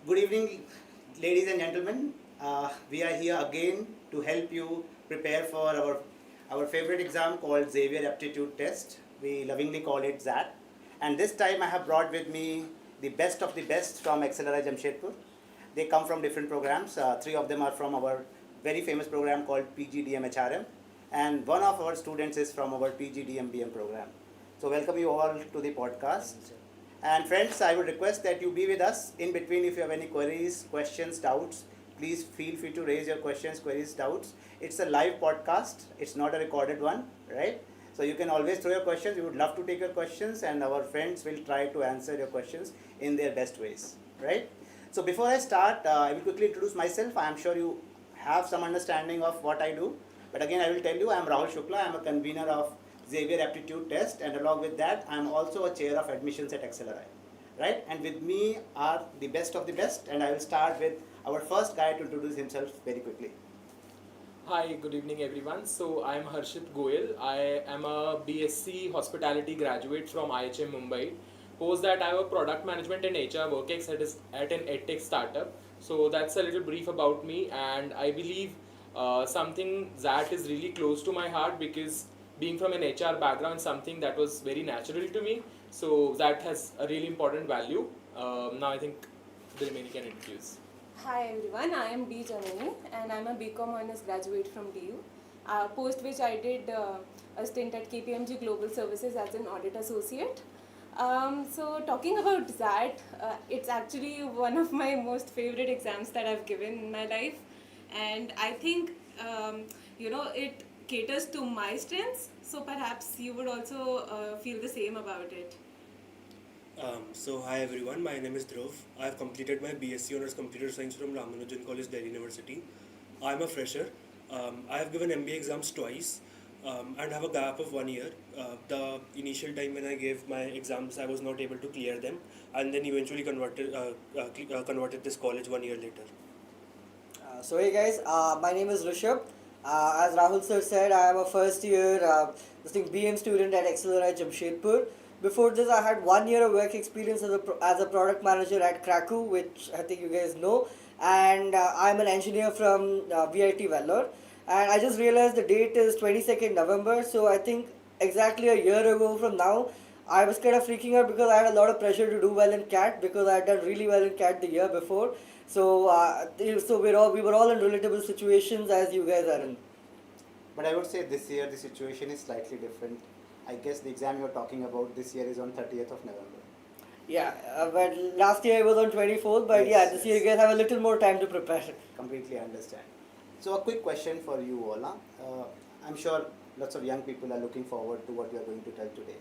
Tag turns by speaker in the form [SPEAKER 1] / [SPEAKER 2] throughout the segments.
[SPEAKER 1] Good evening, ladies and gentlemen. We are here again to help you prepare for our favorite exam called Xavier Aptitude Test. We lovingly call it XAT. And this time I have brought with me the best from XLRI Jamshedpur. They come from different programs. Three of them are from our very famous program called PGDM HRM. And one of our students is from our PGDM BM program. So welcome you all to the podcast. And friends, I would request that you be with us in between. If you have any queries, questions, doubts, please feel free to raise your questions, queries, doubts. It's a live podcast, it's not a recorded one, right? So you can always throw your questions. We would love to take your questions, and our friends will try to answer your questions in their best ways, right? So before I start, I will quickly introduce myself. I am sure you have some understanding of what I do. But again, I will tell you, I am Rahul Shukla. I am a convener of Xavier Aptitude Test, and along with that, I am also a chair of admissions at XLRI, right? And with me are the best of the best, and I will start with our first guy to introduce himself very quickly.
[SPEAKER 2] Hi, good evening everyone. So I am Harshit Goyal. I am a BSc Hospitality graduate from IHM Mumbai. Post that I have a product management and HR work at an edtech startup. So that's a little brief about me, and I believe something that is really close to my heart because being from an HR background, something that was very natural to me. So that has a really important value. Now I think the remaining can introduce.
[SPEAKER 3] Hi everyone, I am D. Janani and I am a BCom Honors graduate from DU. Post which I did a stint at KPMG Global Services as an audit associate. So talking about that, it's actually one of my most favorite exams that I've given in my life, and I think it caters to my strengths. So perhaps you would also feel the same about it.
[SPEAKER 4] So hi everyone, my name is Dhruv. I have completed my BSc Honours Computer Science from Ramanujan College, Delhi University. I am a fresher. I have given MBA exams twice and have a gap of 1 year. The initial time when I gave my exams, I was not able to clear them, and then eventually converted this college 1 year later.
[SPEAKER 5] So hey guys, my name is Rishabh. As Rahul sir said, I am a first year BM student at XLRI Jamshedpur. Before this, I had 1 year of work experience as a product manager at Krakow, which I think you guys know. And I'm an engineer from VIT Vellore. And I just realized the date is 22nd November. So I think exactly a year ago from now, I was kind of freaking out because I had a lot of pressure to do well in CAT because I had done really well in CAT the year before. So we were all in relatable situations as you guys are in.
[SPEAKER 1] But I would say this year the situation is slightly different. I guess the exam you're talking about this year is on 30th of November.
[SPEAKER 5] Yeah, but last year it was on 24th, but
[SPEAKER 1] Yes,
[SPEAKER 5] yeah, this year
[SPEAKER 1] yes.
[SPEAKER 5] you guys have a little more time to prepare.
[SPEAKER 1] Completely understand. So a quick question for you all. I'm sure lots of young people are looking forward to what you are going to tell today.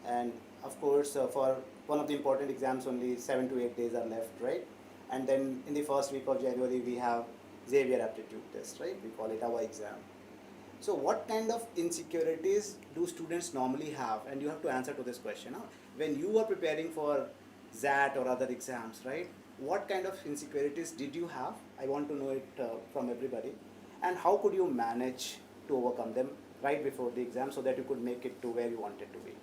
[SPEAKER 1] And of course, for one of the important exams, only 7 to 8 days are left, right? And then in the first week of January, we have Xavier Aptitude Test, right? We call it our exam. So what kind of insecurities do students normally have? And you have to answer to this question. Huh? When you were preparing for XAT or other exams, right? What kind of insecurities did you have? I want to know it from everybody. And how could you manage to overcome them right before the exam so that you could make it to where you wanted to be?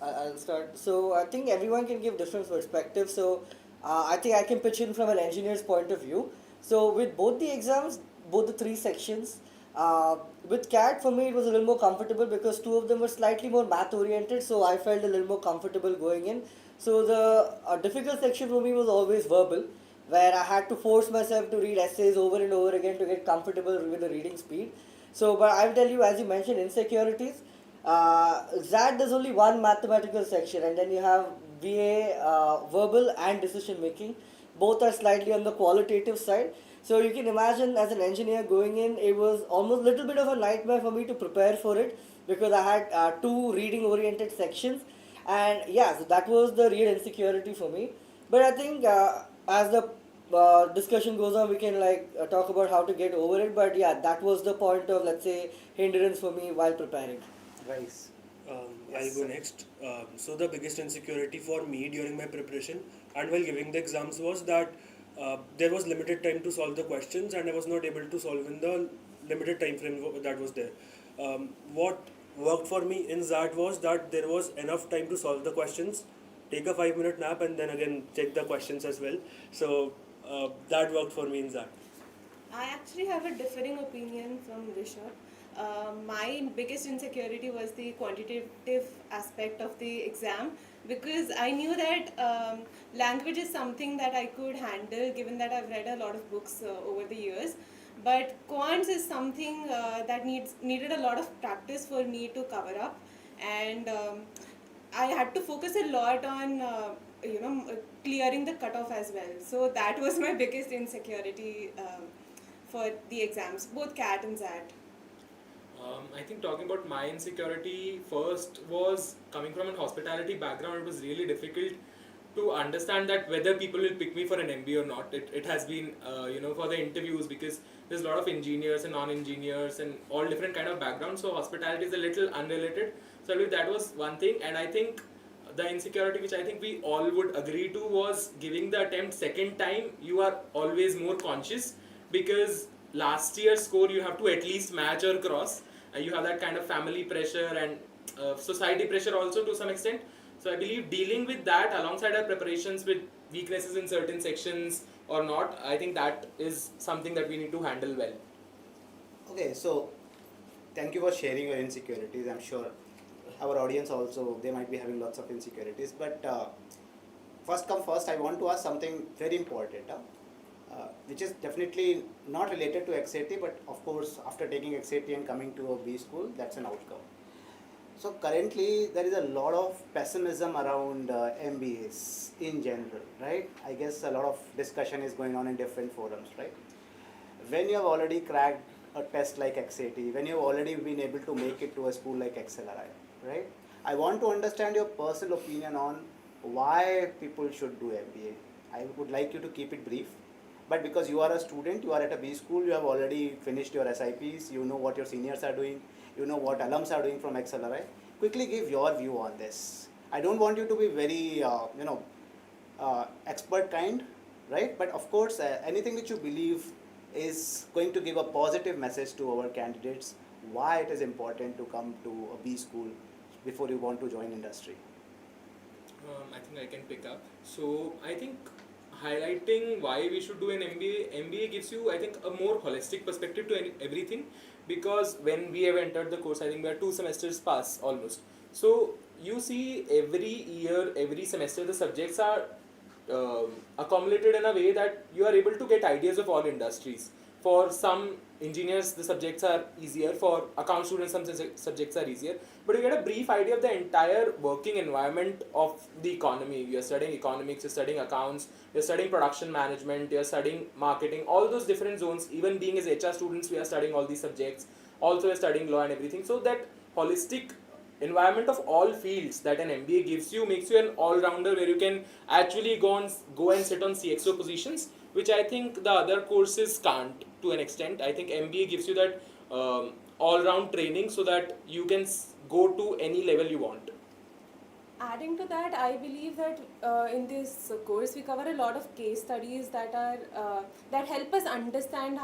[SPEAKER 5] I'll start. So I think everyone can give different perspectives. So I think I can pitch in from an engineer's point of view. So with both the exams, both the three sections, with CAT for me it was a little more comfortable because two of them were slightly more math oriented. So I felt a little more comfortable going in. So the difficult section for me was always verbal, where I had to force myself to read essays over and over again to get comfortable with the reading speed. So, but I'll tell you, as you mentioned, insecurities. XAT there's only one mathematical section, and then you have VA, verbal and decision making. Both are slightly on the qualitative side. So you can imagine as an engineer going in, it was almost a little bit of a nightmare for me to prepare for it because I had two reading oriented sections, and yeah, so that was the real insecurity for me. But I think as the discussion goes on, we can talk about how to get over it. But yeah, that was the point of, let's say, hindrance for me while preparing.
[SPEAKER 1] Rice.
[SPEAKER 4] I'll
[SPEAKER 1] Yes,
[SPEAKER 4] go
[SPEAKER 1] sir.
[SPEAKER 4] next. So the biggest insecurity for me during my preparation and while giving the exams was that there was limited time to solve the questions, and I was not able to solve in the limited time frame that was there. What worked for me in that was that there was enough time to solve the questions, take a 5-minute nap, and then again check the questions as well. So that worked for me in that.
[SPEAKER 3] I actually have a differing opinion from Rishabh. My biggest insecurity was the quantitative aspect of the exam because I knew that language is something that I could handle given that I've read a lot of books over the years. But quants is something that needed a lot of practice for me to cover up, and I had to focus a lot on clearing the cutoff as well. So that was my biggest insecurity for the exams, both CAT and XAT.
[SPEAKER 2] I think talking about my insecurity first was coming from an hospitality background. It was really difficult to understand that whether people will pick me for an MBA or not. It has been for the interviews, because there's a lot of engineers and non-engineers and all different kind of backgrounds. So hospitality is a little unrelated. So I believe that was one thing, and I think the insecurity which I think we all would agree to was giving the attempt second time. You are always more conscious because last year's score you have to at least match or cross. You have that kind of family pressure and society pressure also to some extent. So I believe dealing with that alongside our preparations with weaknesses in certain sections or not, I think that is something that we need to handle well.
[SPEAKER 1] Okay, so thank you for sharing your insecurities. I'm sure our audience also, they might be having lots of insecurities. But first come first, I want to ask something very important, which is definitely not related to XAT, but of course, after taking XAT and coming to a B school, that's an outcome. So currently, there is a lot of pessimism around MBAs in general, right? I guess a lot of discussion is going on in different forums, right? When you have already cracked a test like XAT, when you have already been able to make it to a school like XLRI, right? I want to understand your personal opinion on why people should do MBA. I would like you to keep it brief, but because you are a student, you are at a B school, you have already finished your SIPs, you know what your seniors are doing, you know what alums are doing from XLRI. Quickly give your view on this. I don't want you to be very, expert kind, right? But of course, anything which you believe is going to give a positive message to our candidates, why it is important to come to a B school before you want to join industry.
[SPEAKER 2] I think I can pick up. So I think highlighting why we should do an MBA gives you, I think, a more holistic perspective to everything, because when we have entered the course, I think we are 2 semesters past almost. So you see every year, every semester, the subjects are accumulated in a way that you are able to get ideas of all industries. For some engineers, the subjects are easier. For account students, some subjects are easier. But you get a brief idea of the entire working environment of the economy. You're studying economics, you're studying accounts, you're studying production management, you're studying marketing, all those different zones. Even being as HR students, we are studying all these subjects. Also, we're studying law and everything. So that holistic environment of all fields that an MBA gives you makes you an all-rounder, where you can actually go and sit on CXO positions, which I think the other courses can't to an extent. I think MBA gives you that all-round training so that you can go to any level you want.
[SPEAKER 3] Adding to that, I believe that in this course we cover a lot of case studies that are that help us understand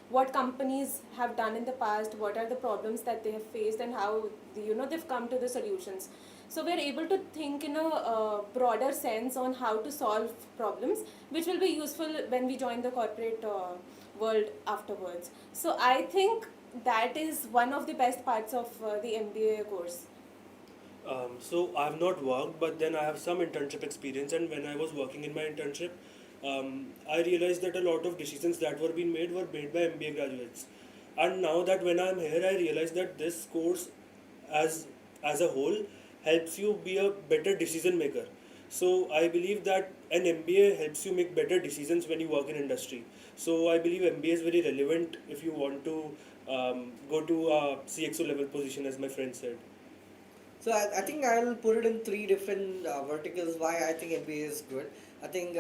[SPEAKER 3] what companies have done in the past, what are the problems that they have faced, and how they've come to the solutions. So we're able to think in a broader sense on how to solve problems, which will be useful when we join the corporate world afterwards. So I think that is one of the best parts of the MBA course.
[SPEAKER 4] So I've not worked, but then I have some internship experience, and when I was working in my internship, I realized that a lot of decisions that were being made were made by MBA graduates. And now that when I'm here, I realize that this course, as a whole, helps you be a better decision maker. So I believe that an MBA helps you make better decisions when you work in industry. So I believe MBA is very relevant if you want to go to a CXO level position, as my friend said.
[SPEAKER 5] So I think I'll put it in 3 different verticals why I think MBA is good. I think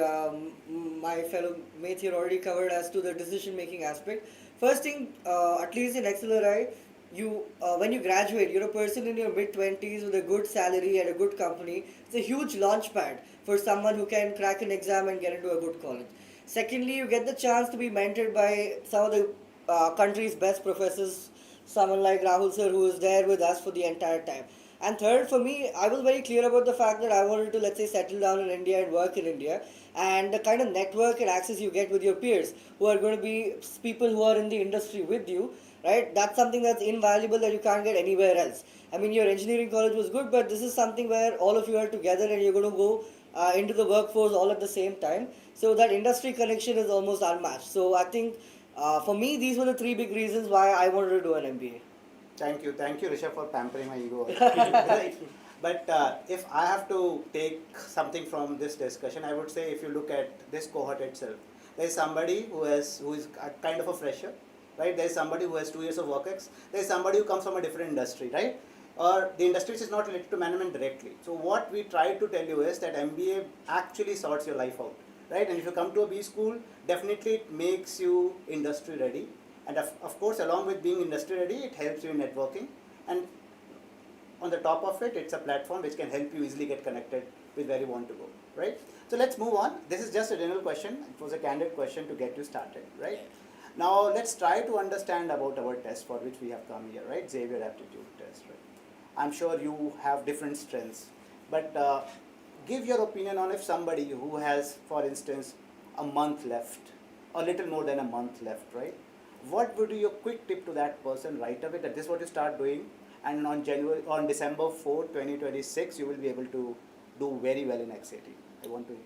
[SPEAKER 5] my fellow mates here already covered as to the decision making aspect. First thing, at least in XLRI, you when you graduate, you're a person in your mid-20s with a good salary and a good company. It's a huge launch pad for someone who can crack an exam and get into a good college. Secondly, you get the chance to be mentored by some of the country's best professors, someone like Rahul sir, who is there with us for the entire time. And third, for me, I was very clear about the fact that I wanted to, let's say, settle down in India and work in India. And the kind of network and access you get with your peers who are going to be people who are in the industry with you, right? That's something that's invaluable that you can't get anywhere else. I mean, your engineering college was good, but this is something where all of you are together and you're going to go into the workforce all at the same time. So that industry connection is almost unmatched. So I think for me, these were the three big reasons why I wanted to do an MBA.
[SPEAKER 1] Thank you, Rishabh, for pampering my ego. Right. But if I have to take something from this discussion, I would say if you look at this cohort itself, there is somebody who is a kind of a fresher, right? There is somebody who has 2 years of work ex. There is somebody who comes from a different industry, right? Or the industry which is not related to management directly. So what we try to tell you is that MBA actually sorts your life out, right? And if you come to a B school, definitely it makes you industry ready. And of course, along with being industry ready, it helps you in networking. And on the top of it, it's a platform which can help you easily get connected with where you want to go, right? So let's move on. This is just a general question. It was a candid question to get you started, right? Now let's try to understand about our test for which we have come here, right? Xavier aptitude test, right? I'm sure you have different strengths, but give your opinion on if somebody who has, for instance, a month left, a little more than a month left, right? What would be your quick tip to that person right away that this is what you start doing, and on December 4, 2026, you will be able to do very well in XAT. I want to.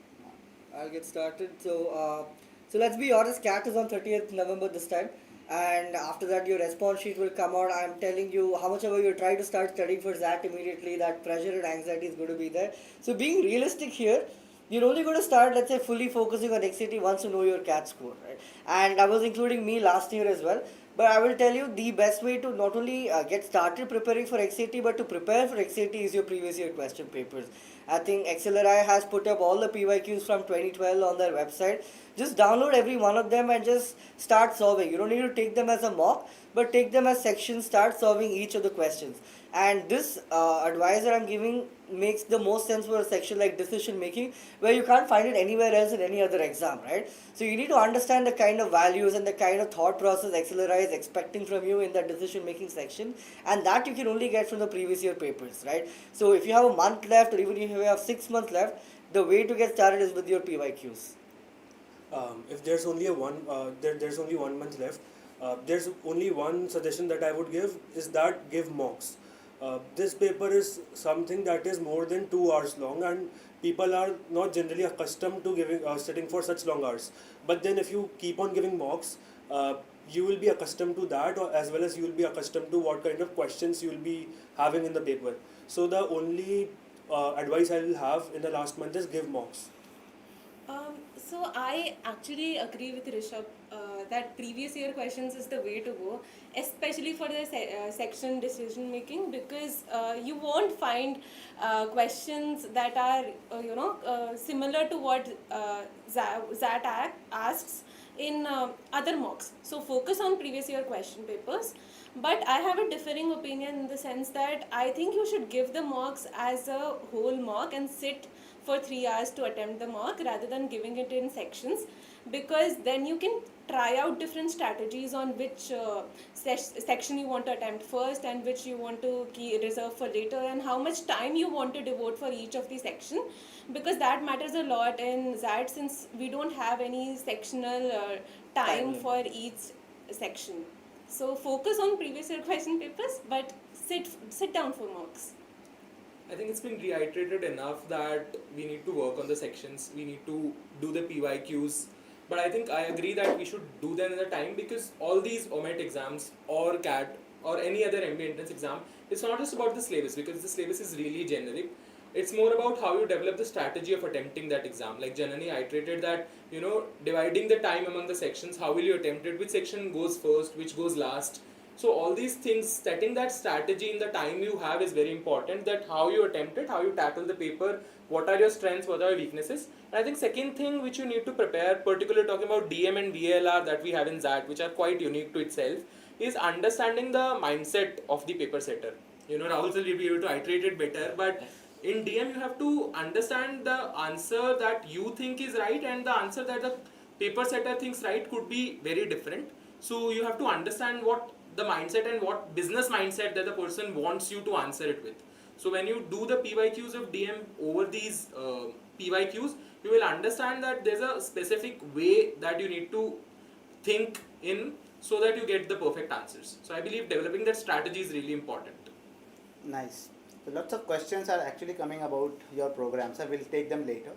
[SPEAKER 5] I'll get started. So let's be honest, CAT is on 30th November this time, and after that your response sheet will come out. I'm telling you, how much ever you try to start studying for XAT immediately, that pressure and anxiety is going to be there. So being realistic here, you're only going to start, let's say, fully focusing on XAT once you know your CAT score, right? And I was including me last year as well. But I will tell you, the best way to not only get started preparing for XAT, but to prepare for XAT is your previous year question papers. I think XLRI has put up all the PYQs from 2012 on their website. Just download every one of them and just start solving. You don't need to take them as a mock, but take them as sections, start solving each of the questions. And this advice that I'm giving makes the most sense for a section like decision making, where you can't find it anywhere else in any other exam, right? So you need to understand the kind of values and the kind of thought process XLRI is expecting from you in that decision making section, and that you can only get from the previous year papers, right? So if you have a month left, or even if you have 6 months left, the way to get started is with your PYQs.
[SPEAKER 4] If there's only there's only 1 month left, there's only one suggestion that I would give is that give mocks. This paper is something that is more than 2 hours long, and people are not generally accustomed to giving sitting for such long hours. But then if you keep on giving mocks, you will be accustomed to that, or as well as you will be accustomed to what kind of questions you will be having in the paper. So the only advice I will have in the last month is give mocks.
[SPEAKER 3] So I actually agree with Rishabh that previous year questions is the way to go, especially for the section decision making, because you won't find questions that are similar to what XAT asks in other mocks. So focus on previous year question papers. But I have a differing opinion in the sense that I think you should give the mocks as a whole mock and sit for 3 hours to attempt the mock rather than giving it in sections, because then you can try out different strategies on which section you want to attempt first and which you want to reserve for later, and how much time you want to devote for each of the section, because that matters a lot in XAT, since we don't have any sectional time for each section. So focus on previous year question papers, but sit down for mocks.
[SPEAKER 2] I think it's been reiterated enough that we need to work on the sections, we need to do the PYQs, but I think I agree that we should do them in the time, because all these OMET exams or CAT or any other MBA entrance exam, it's not just about the syllabus, because the syllabus is really generic. It's more about how you develop the strategy of attempting that exam. Like Janani iterated that, dividing the time among the sections, how will you attempt it, which section goes first, which goes last. So all these things, setting that strategy in the time you have is very important, that how you attempt it, how you tackle the paper, what are your strengths, what are your weaknesses. And I think second thing which you need to prepare, particularly talking about DM and VLR that we have in XAT, which are quite unique to itself, is understanding the mindset of the paper setter. Rahul will be able to iterate it better, but in DM you have to understand the answer that you think is right and the answer that the paper setter thinks right could be very different. So you have to understand what the mindset and what business mindset that the person wants you to answer it with. So when you do the PYQs of DM over these PYQs, you will understand that there's a specific way that you need to think in so that you get the perfect answers. So I believe developing that strategy is really important.
[SPEAKER 1] Nice. So lots of questions are actually coming about your program, so we'll take them later.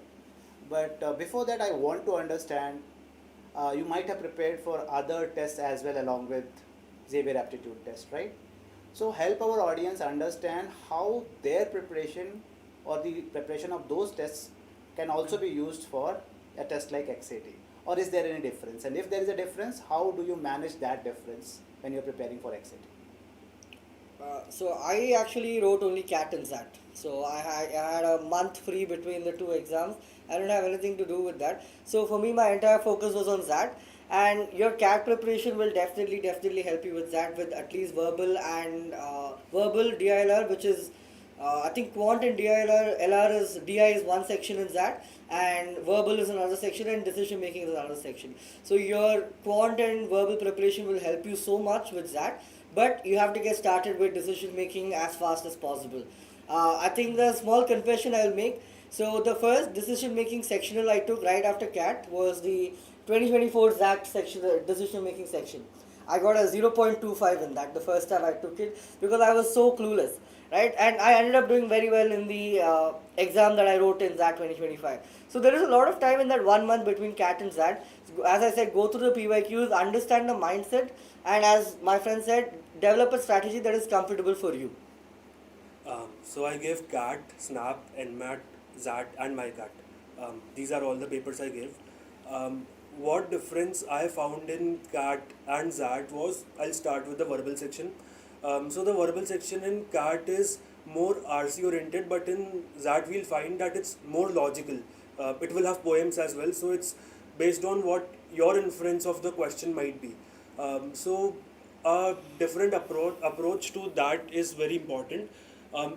[SPEAKER 1] But before that, I want to understand, you might have prepared for other tests as well along with Xavier aptitude test, right? So help our audience understand how their preparation or the preparation of those tests can also be used for a test like XAT. Or is there any difference? And if there is a difference, how do you manage that difference when you're preparing for XAT?
[SPEAKER 5] So I actually wrote only CAT and XAT. So I had a month free between the two exams. I didn't have anything to do with that. So for me, my entire focus was on XAT. And your CAT preparation will definitely help you with that, with at least verbal and verbal DILR, which is I think quant and DILR, LR is DI is one section in that, and verbal is another section, and decision making is another section. So your quant and verbal preparation will help you so much with that, but you have to get started with decision making as fast as possible. I think the small confession I will make. So the first decision making sectional I took right after CAT was the 2024 XAT section, decision making section. I got a 0.25 in that the first time I took it because I was so clueless, right? And I ended up doing very well in the exam that I wrote in XAT 2025. So there is a lot of time in that 1 month between CAT and XAT. As I said, go through the PYQs, understand the mindset, and as my friend said, develop a strategy that is comfortable for you.
[SPEAKER 4] So I gave CAT, SNAP, NMAT, XAT, and MyCAT. These are all the papers I gave. What difference I found in CAT and XAT was, I'll start with the verbal section. So the verbal section in CAT is more RC oriented, but in XAT we'll find that it's more logical. It will have poems as well, so it's based on what your inference of the question might be. So a different approach to that is very important.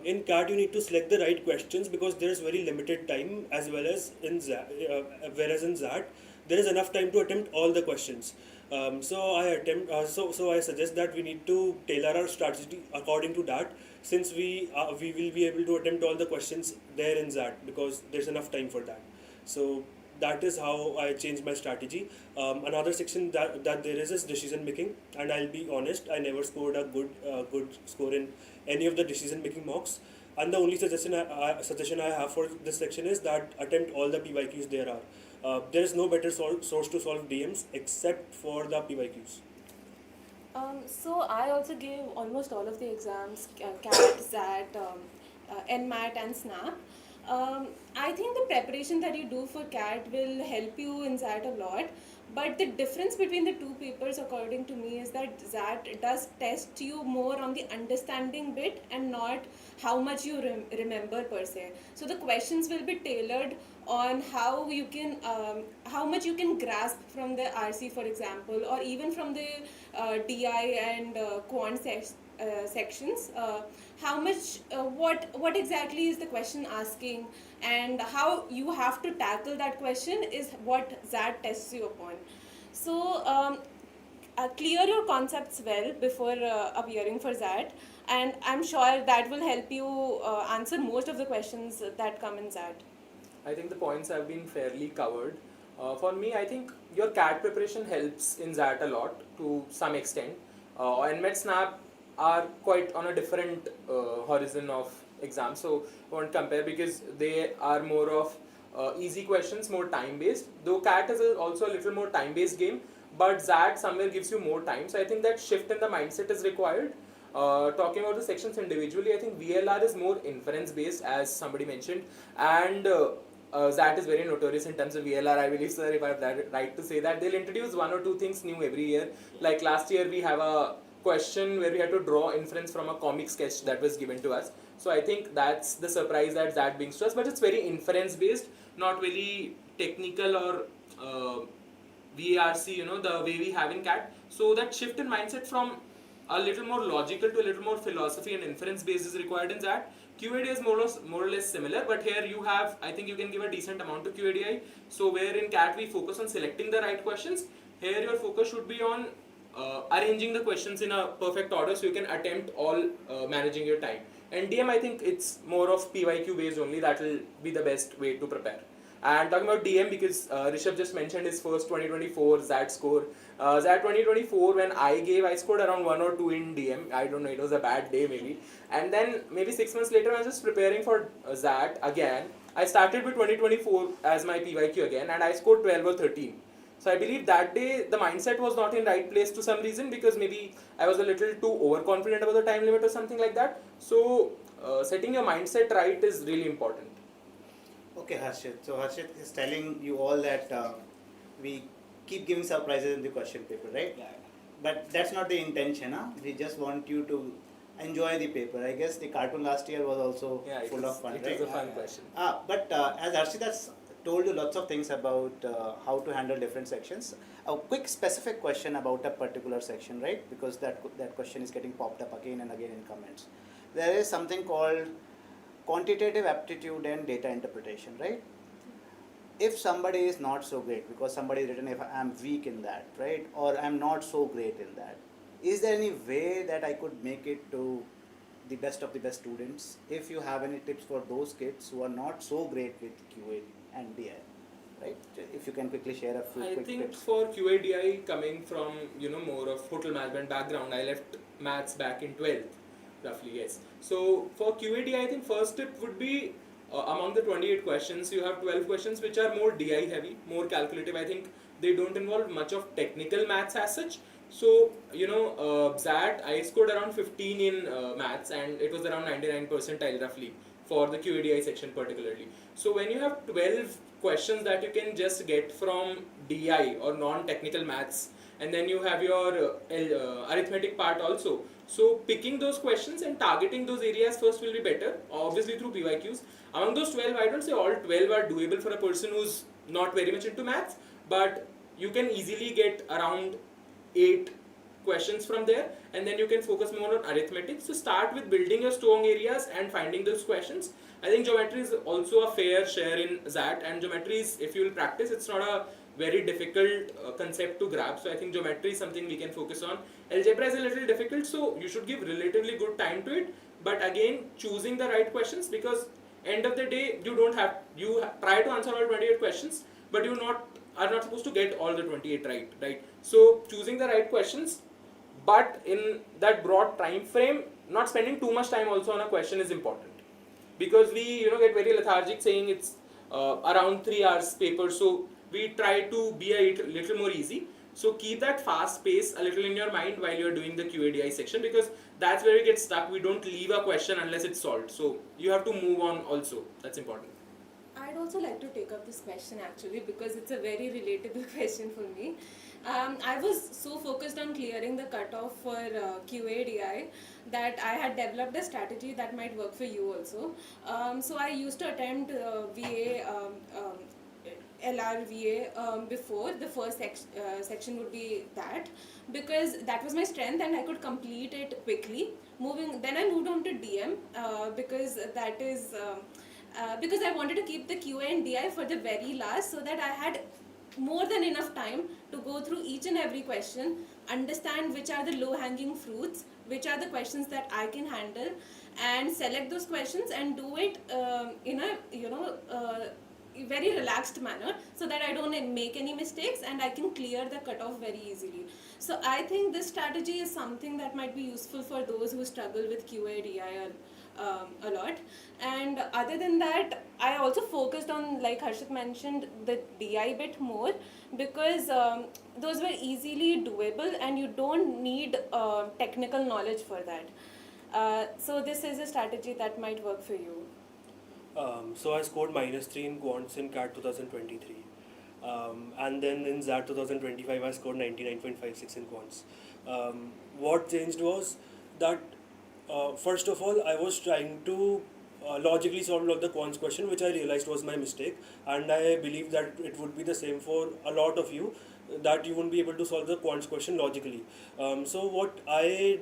[SPEAKER 4] In CAT, you need to select the right questions because there is very limited time, as well as in XAT, whereas in XAT there is enough time to attempt all the questions. So I suggest that we need to tailor our strategy according to that, since we will be able to attempt all the questions there in XAT because there's enough time for that. So that is how I changed my strategy. Another section that there is decision making, and I'll be honest, I never scored a good score in any of the decision making mocks. And the only suggestion I have for this section is that attempt all the PYQs there are. There is no better source to solve DMs except for the PYQs.
[SPEAKER 3] So I also gave almost all of the exams, CAT, XAT, NMAT and SNAP. I think the preparation that you do for CAT will help you in XAT a lot, but the difference between the two papers according to me is that XAT does test you more on the understanding bit and not how much you remember per se. So the questions will be tailored on how much you can grasp from the RC, for example, or even from the DI and quant sections. How much, what exactly is the question asking, and how you have to tackle that question is what XAT tests you upon. So clear your concepts well before appearing for XAT, and I'm sure that will help you answer most of the questions that come in XAT.
[SPEAKER 2] I think the points have been fairly covered. For me, I think your CAT preparation helps in XAT a lot to some extent. NMET SNAP are quite on a different horizon of exams, so I won't compare because they are more of easy questions, more time based. Though CAT is also a little more time based game, but XAT somewhere gives you more time. So I think that shift in the mindset is required. Talking about the sections individually, I think VLR is more inference based, as somebody mentioned, and XAT is very notorious in terms of VLR. I believe, sir, if I have that right to say that, they'll introduce one or two things new every year. Like last year, we have a question where we had to draw inference from a comic sketch that was given to us. So I think that's the surprise that XAT brings to us. But it's very inference based, not really technical or VRC, the way we have in CAT. So that shift in mindset from a little more logical to a little more philosophy and inference based is required in XAT. QAD is more or less similar, but here you have, I think you can give a decent amount of QADI. So where in CAT we focus on selecting the right questions, here your focus should be on arranging the questions in a perfect order so you can attempt all managing your time. And DM, I think it's more of PYQ based only. That will be the best way to prepare. And talking about DM, because Rishabh just mentioned his first 2024 XAT score. XAT 2024, when I scored around 1 or 2 in DM. I don't know, it was a bad day maybe. And then maybe 6 months later, I was just preparing for XAT again. I started with 2024 as my PYQ again, and I scored 12 or 13. So I believe that day the mindset was not in right place to some reason, because maybe I was a little too overconfident about the time limit or something like that. So setting your mindset right is really important.
[SPEAKER 1] Okay, Harshit. So Harshit is telling you all that we keep giving surprises in the question paper, right?
[SPEAKER 5] Yeah.
[SPEAKER 1] But that's not the intention, huh? We just want you to enjoy the paper. I guess the cartoon last year was also full of fun,
[SPEAKER 2] it
[SPEAKER 1] right?
[SPEAKER 2] was a fun question.
[SPEAKER 1] But as Harshit has told you lots of things about how to handle different sections, a quick specific question about a particular section, right? Because that question is getting popped up again and again in comments. There is something called quantitative aptitude and data interpretation, right? If somebody is not so great, because somebody is written if I'm weak in that, right, or I'm not so great in that, is there any way that I could make it to the best of the best students? If you have any tips for those kids who are not so great with QA and DI, right? If you can quickly share a few
[SPEAKER 2] I
[SPEAKER 1] quick
[SPEAKER 2] think
[SPEAKER 1] tips.
[SPEAKER 2] for QADI, coming from more of hotel management background, I left maths back in 12th, roughly, yes. So for QADI, I think first tip would be among the 28 questions, you have 12 questions which are more DI heavy, more calculative. I think they don't involve much of technical maths as such. So XAT, I scored around 15 in maths, and it was around 99 percentile roughly for the QADI section particularly. So when you have 12 questions that you can just get from DI or non-technical maths, and then you have your arithmetic part also. So picking those questions and targeting those areas first will be better, obviously through PYQs. Among those 12, I don't say all 12 are doable for a person who's not very much into maths, but you can easily get around 8 questions from there, and then you can focus more on arithmetic. So start with building your strong areas and finding those questions. I think geometry is also a fair share in XAT, and geometry is, if you will practice, it's not a very difficult concept to grab. So I think geometry is something we can focus on. Algebra is a little difficult, so you should give relatively good time to it, but again choosing the right questions, because end of the day you try to answer all 28 questions, but you are not supposed to get all the 28 right. So choosing the right questions, but in that broad time frame, not spending too much time also on a question is important, because we get very lethargic saying it's around 3 hours paper, so we try to be a little more easy. So keep that fast pace a little in your mind while you're doing the QADI section, because that's where we get stuck. We don't leave a question unless it's solved, so you have to move on also. That's important.
[SPEAKER 3] I'd also like to take up this question actually, because it's a very relatable question for me. I was so focused on clearing the cutoff for QADI that I had developed a strategy that might work for you also. So I used to attend VA, LRVA before. The first section would be that, because that was my strength and I could complete it quickly. Then I moved on to DM because that is because I wanted to keep the QA and DI for the very last, so that I had more than enough time to go through each and every question, understand which are the low hanging fruits, which are the questions that I can handle, and select those questions and do it in a very relaxed manner, so that I don't make any mistakes and I can clear the cutoff very easily. So I think this strategy is something that might be useful for those who struggle with QA DI a lot. And other than that, I also focused on, like Harshit mentioned, the DI bit more, because those were easily doable and you don't need technical knowledge for that. So this is a strategy that might work for you.
[SPEAKER 4] So I scored -3 in quants in CAT 2023. And then in XAT 2025 I scored 99.56 in quants. What changed was that first of all I was trying to logically solve the quants question, which I realized was my mistake, and I believe that it would be the same for a lot of you, that you won't be able to solve the quants question logically. So what I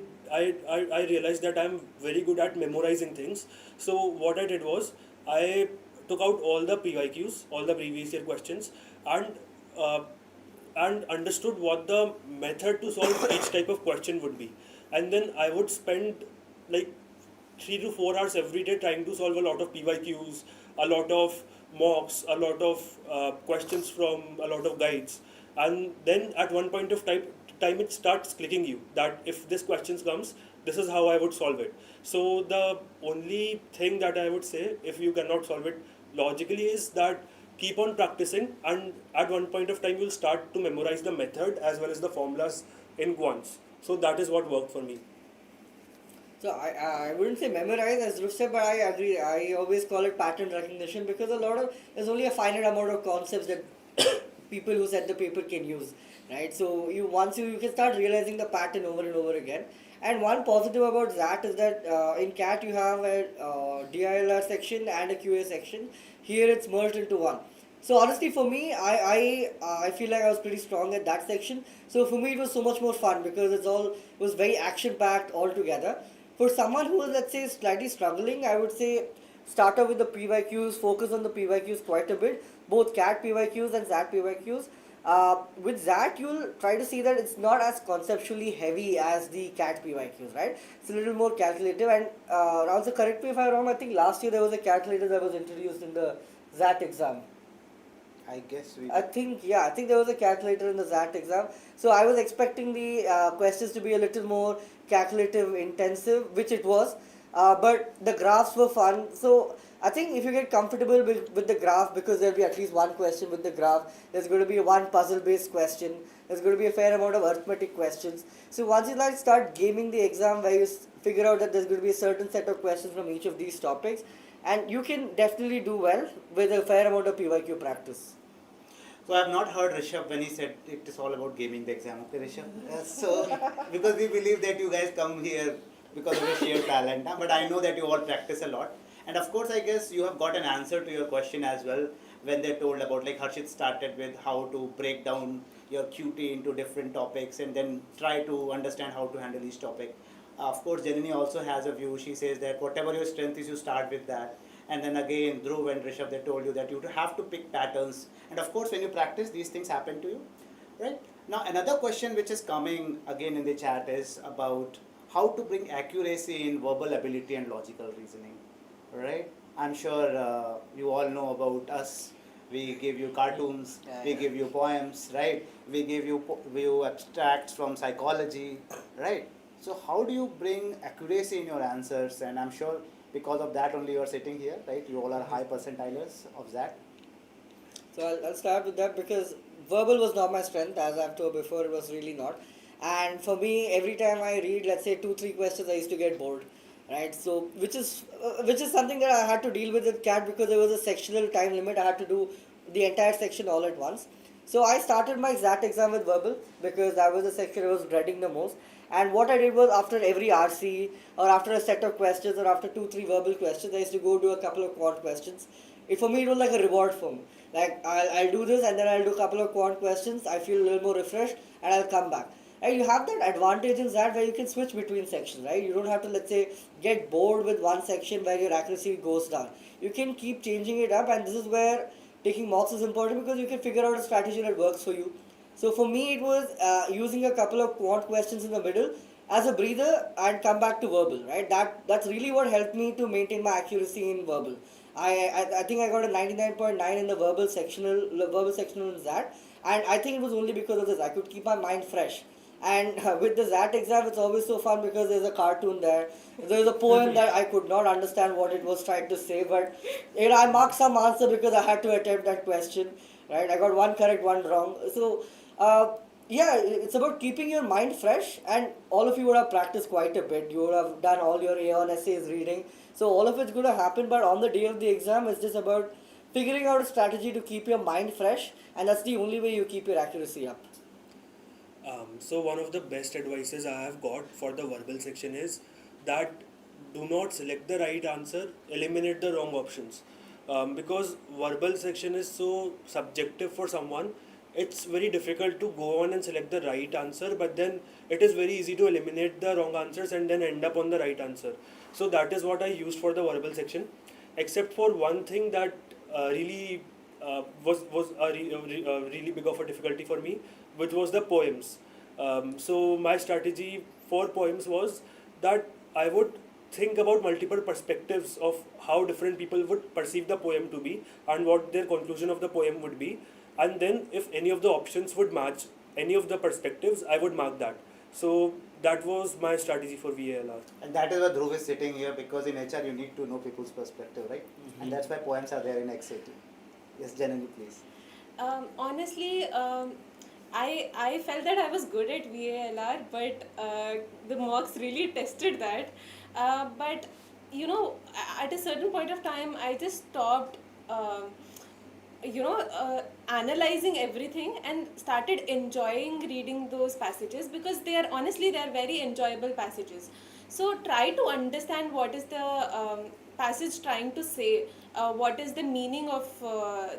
[SPEAKER 4] realized that I'm very good at memorizing things. So what I did was I took out all the PYQs, all the previous year questions, and understood what the method to solve each type of question would be, and then I would spend like 3 to 4 hours every day trying to solve a lot of PYQs, a lot of mocks, a lot of questions from a lot of guides, and then at one point of time it starts clicking you that if this question comes, this is how I would solve it. So the only thing that I would say, if you cannot solve it logically, is that keep on practicing, and at one point of time you'll start to memorize the method as well as the formulas in quants. So that is what worked for me.
[SPEAKER 5] So I wouldn't say memorize as Dhruv said, but I agree. I always call it pattern recognition because there's only a finite amount of concepts that people who set the paper can use, right? So you can start realizing the pattern over and over again. And one positive about that is that in CAT you have a DILR section and a QA section. Here it's merged into one. So honestly, for me, I feel like I was pretty strong at that section. So for me, it was so much more fun because it was very action packed altogether. For someone who is, let's say, slightly struggling, I would say start off with the PYQs, focus on the PYQs quite a bit, both CAT PYQs and XAT PYQs. With XAT, you'll try to see that it's not as conceptually heavy as the CAT PYQs, right? It's a little more calculative. And Ramsa, correct me if I'm wrong, I think last year there was a calculator that was introduced in the XAT exam.
[SPEAKER 1] I guess we.
[SPEAKER 5] I think there was a calculator in the XAT exam. So I was expecting the questions to be a little more calculative intensive, which it was. But the graphs were fun. So I think if you get comfortable with the graph, because there'll be at least one question with the graph, there's going to be one puzzle based question, there's going to be a fair amount of arithmetic questions. So once you like start gaming the exam where you figure out that there's going to be a certain set of questions from each of these topics, and you can definitely do well with a fair amount of PYQ practice.
[SPEAKER 1] So I have not heard Rishabh when he said it is all about gaming the exam. Okay, Rishabh. So because we believe that you guys come here because of your sheer talent, but I know that you all practice a lot. And of course, I guess you have got an answer to your question as well when they told about, like Harshit started with how to break down your QT into different topics and then try to understand how to handle each topic. Of course, Janani also has a view. She says that whatever your strength is, you start with that. And then again, Dhruv and Rishabh, they told you that you have to pick patterns. And of course, when you practice, these things happen to you, right? Now, another question which is coming again in the chat is about how to bring accuracy in verbal ability and logical reasoning, right? I'm sure you all know about us. We give you cartoons, we give you poems, right? We give you abstracts from psychology, right? So how do you bring accuracy in your answers? And I'm sure because of that only you are sitting here, right? You all are high percentilers of that.
[SPEAKER 5] So I'll start with that because verbal was not my strength, as I've told before, it was really not. And for me, every time I read, let's say 2-3 questions, I used to get bored, right? So which is something that I had to deal with CAT because there was a sectional time limit. I had to do the entire section all at once. So I started my XAT exam with verbal because that was the section I was dreading the most. And what I did was after every RC or after a set of questions or after 2-3 verbal questions, I used to go do a couple of quant questions. For me, it was like a reward for me. Like I'll do this and then I'll do a couple of quant questions. I feel a little more refreshed and I'll come back. And you have that advantage in that where you can switch between sections, right? You don't have to, let's say, get bored with one section where your accuracy goes down. You can keep changing it up, and this is where taking mocks is important because you can figure out a strategy that works for you. So for me, it was using a couple of quant questions in the middle as a breather and come back to verbal, right? That's really what helped me to maintain my accuracy in verbal. I think I got a 99.9 in the verbal sectional in that, and I think it was only because of this. I could keep my mind fresh. And with the XAT exam, it's always so fun because there's a cartoon there. There's a poem that I could not understand what it was trying to say, but I marked some answer because I had to attempt that question. Right? I got one correct, one wrong. So, it's about keeping your mind fresh, and all of you would have practiced quite a bit. You would have done all your A1 essays reading. So all of it's going to happen, but on the day of the exam, it's just about figuring out a strategy to keep your mind fresh, and that's the only way you keep your accuracy up.
[SPEAKER 4] So one of the best advices I have got for the verbal section is that do not select the right answer, eliminate the wrong options. Because verbal section is so subjective for someone, it's very difficult to go on and select the right answer, but then it is very easy to eliminate the wrong answers and then end up on the right answer. So that is what I used for the verbal section, except for one thing that really was really big of a difficulty for me, which was the poems. So my strategy for poems was that I would think about multiple perspectives of how different people would perceive the poem to be and what their conclusion of the poem would be. And then, if any of the options would match any of the perspectives, I would mark that. So that was my strategy for VALR.
[SPEAKER 1] And that is why Dhruv is sitting here, because in HR you need to know people's perspective, right? And that's why poems are there in XAT. Yes, Janani, please.
[SPEAKER 3] Honestly, I felt that I was good at VALR, but the mocks really tested that. But you know, at a certain point of time, I just stopped. Analyzing everything and started enjoying reading those passages, because they are very enjoyable passages. So try to understand what is the passage trying to say, what is the meaning of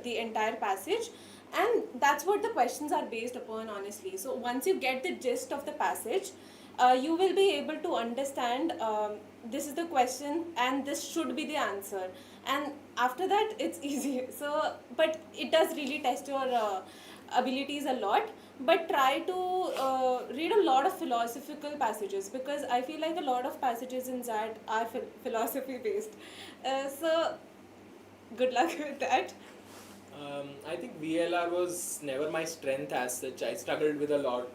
[SPEAKER 3] the entire passage, and that's what the questions are based upon, honestly. So once you get the gist of the passage, you will be able to understand, this is the question and this should be the answer, and after that it's easy. So but it does really test your abilities a lot. But try to read a lot of philosophical passages, because I feel like a lot of passages in XAT are philosophy based. So good luck with that.
[SPEAKER 2] I think VLR was never my strength as such. I struggled with a lot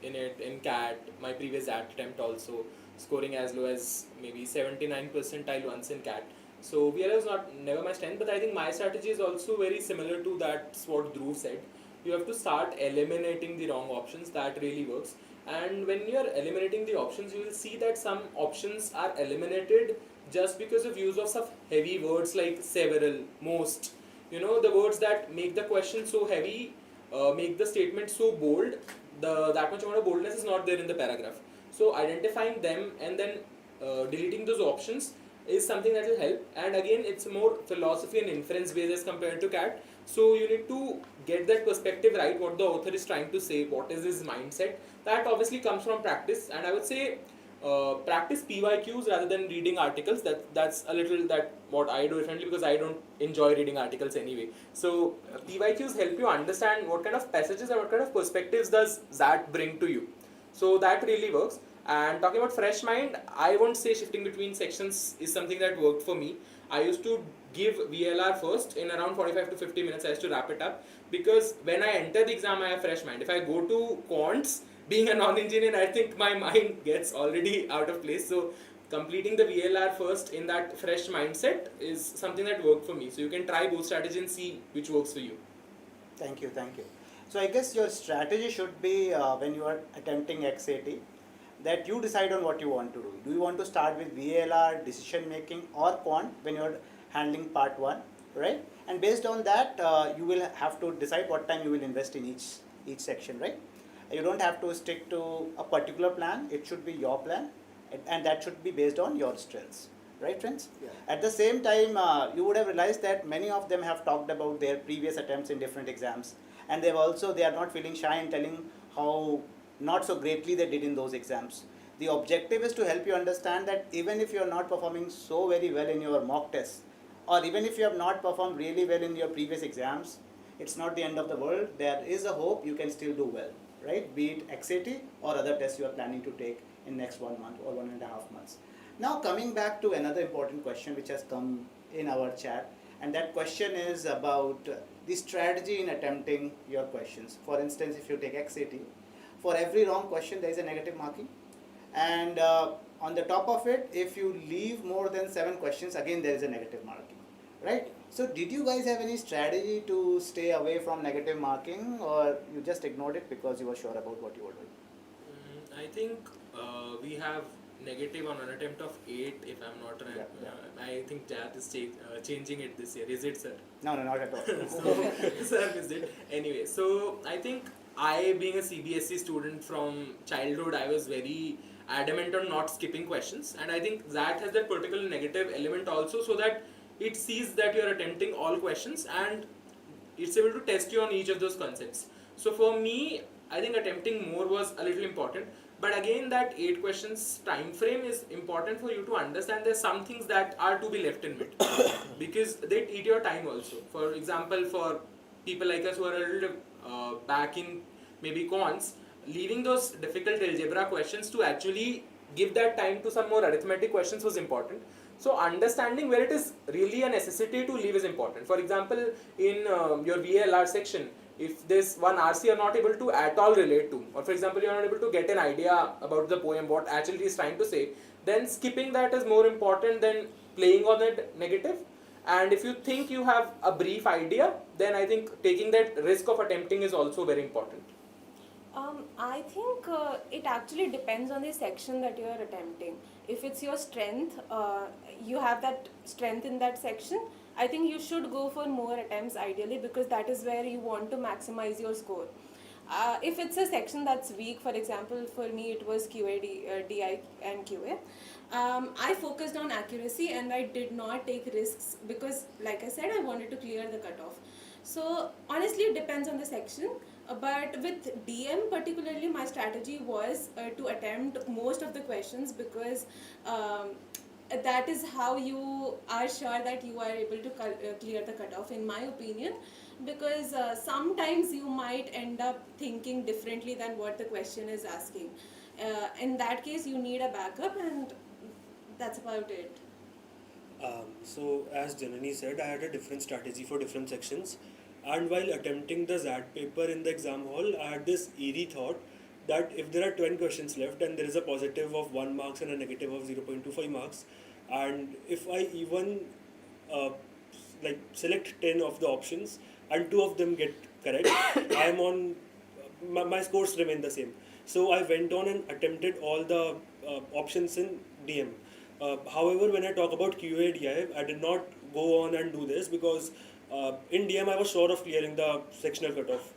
[SPEAKER 2] in it in CAT, my previous AT attempt also, scoring as low as maybe 79 percentile once in CAT. So VLR was never my strength, but I think my strategy is also very similar to that's what Dhruv said. You have to start eliminating the wrong options. That really works. And when you are eliminating the options, you will see that some options are eliminated just because of use of some heavy words like several, most. The words that make the question so heavy, make the statement so bold, that much amount of boldness is not there in the paragraph. So identifying them and then deleting those options is something that will help. And again, it's more philosophy and inference based as compared to CAT. So you need to get that perspective right, what the author is trying to say, what is his mindset. That obviously comes from practice, and I would say practice PYQs rather than reading articles. That's a little that what I do differently, because I don't enjoy reading articles anyway. So PYQs help you understand what kind of passages and what kind of perspectives does that bring to you. So that really works. And talking about fresh mind, I won't say shifting between sections is something that worked for me. I used to give VLR first in around 45 to 50 minutes. I used to wrap it up, because when I enter the exam, I have fresh mind. If I go to quants, being a non-engineer, I think my mind gets already out of place. So completing the VLR first in that fresh mindset is something that worked for me. So you can try both strategies and see which works for you.
[SPEAKER 1] Thank you. So I guess your strategy should be, when you are attempting XAT, that you decide on what you want to do. Do you want to start with VLR, decision making, or quant when you are handling part 1, right? And based on that, you will have to decide what time you will invest in each section, right? You don't have to stick to a particular plan. It should be your plan, and that should be based on your strengths, right, friends?
[SPEAKER 5] Yeah.
[SPEAKER 1] At the same time, you would have realized that many of them have talked about their previous attempts in different exams, and they are not feeling shy in telling how not so greatly they did in those exams. The objective is to help you understand that even if you are not performing so very well in your mock tests, or even if you have not performed really well in your previous exams, it's not the end of the world. There is a hope you can still do well, right? Be it XAT or other tests you are planning to take in next 1 month or 1.5 months. Now coming back to another important question which has come in our chat, and that question is about the strategy in attempting your questions. For instance, if you take XAT, for every wrong question there is a negative marking, and on the top of it, if you leave more than 7 questions, again there is a negative marking, right? So did you guys have any strategy to stay away from negative marking, or you just ignored it because you were sure about what you were doing?
[SPEAKER 2] I think we have negative on an attempt of 8, if I'm not right.
[SPEAKER 1] Yeah.
[SPEAKER 2] I think JAT is changing it this year. Is it, sir?
[SPEAKER 1] No, not at all.
[SPEAKER 2] So, sir missed it. Anyway, so I think I, being a CBSE student from childhood, I was very adamant on not skipping questions, and I think that has that particular negative element also, so that it sees that you are attempting all questions and it's able to test you on each of those concepts. So for me, I think attempting more was a little important. But again, that 8 questions time frame is important for you to understand there's some things that are to be left in mid because they eat your time also. For example, for people like us who are a little back in maybe cons, leaving those difficult algebra questions to actually give that time to some more arithmetic questions was important. So understanding where it is really a necessity to leave is important. For example, in your VLR section, if this one RC you're not able to at all relate to, or for example you're not able to get an idea about the poem, what actually it is trying to say, then skipping that is more important than playing on it negative. And if you think you have a brief idea, then I think taking that risk of attempting is also very important.
[SPEAKER 3] I think it actually depends on the section that you are attempting. If it's your strength, you have that strength in that section, I think you should go for more attempts ideally, because that is where you want to maximize your score. If it's a section that's weak, for example, for me it was DI and QA, I focused on accuracy and I did not take risks because, like I said, I wanted to clear the cutoff. So honestly, it depends on the section. But with DM particularly, my strategy was to attempt most of the questions, because that is how you are sure that you are able to clear the cutoff, in my opinion. Because sometimes you might end up thinking differently than what the question is asking. In that case, you need a backup, and that's about it.
[SPEAKER 4] So as Janani said, I had a different strategy for different sections, and while attempting the XAT paper in the exam hall, I had this eerie thought that if there are 20 questions left and there is a positive of 1 marks and a negative of 0.25 marks, and if I even select 10 of the options and 2 of them get correct, I am on my scores remain the same. So I went on and attempted all the options in DM. However, when I talk about QA/DI, I did not go on and do this because in DM I was sure of clearing the sectional cutoff.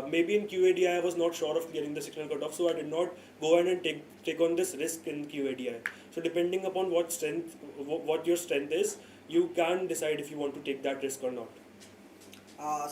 [SPEAKER 4] Maybe in QA/DI I was not sure of clearing the sectional cutoff, so I did not go on and take on this risk in QA/DI. So depending upon what your strength is, you can decide if you want to take that risk or not.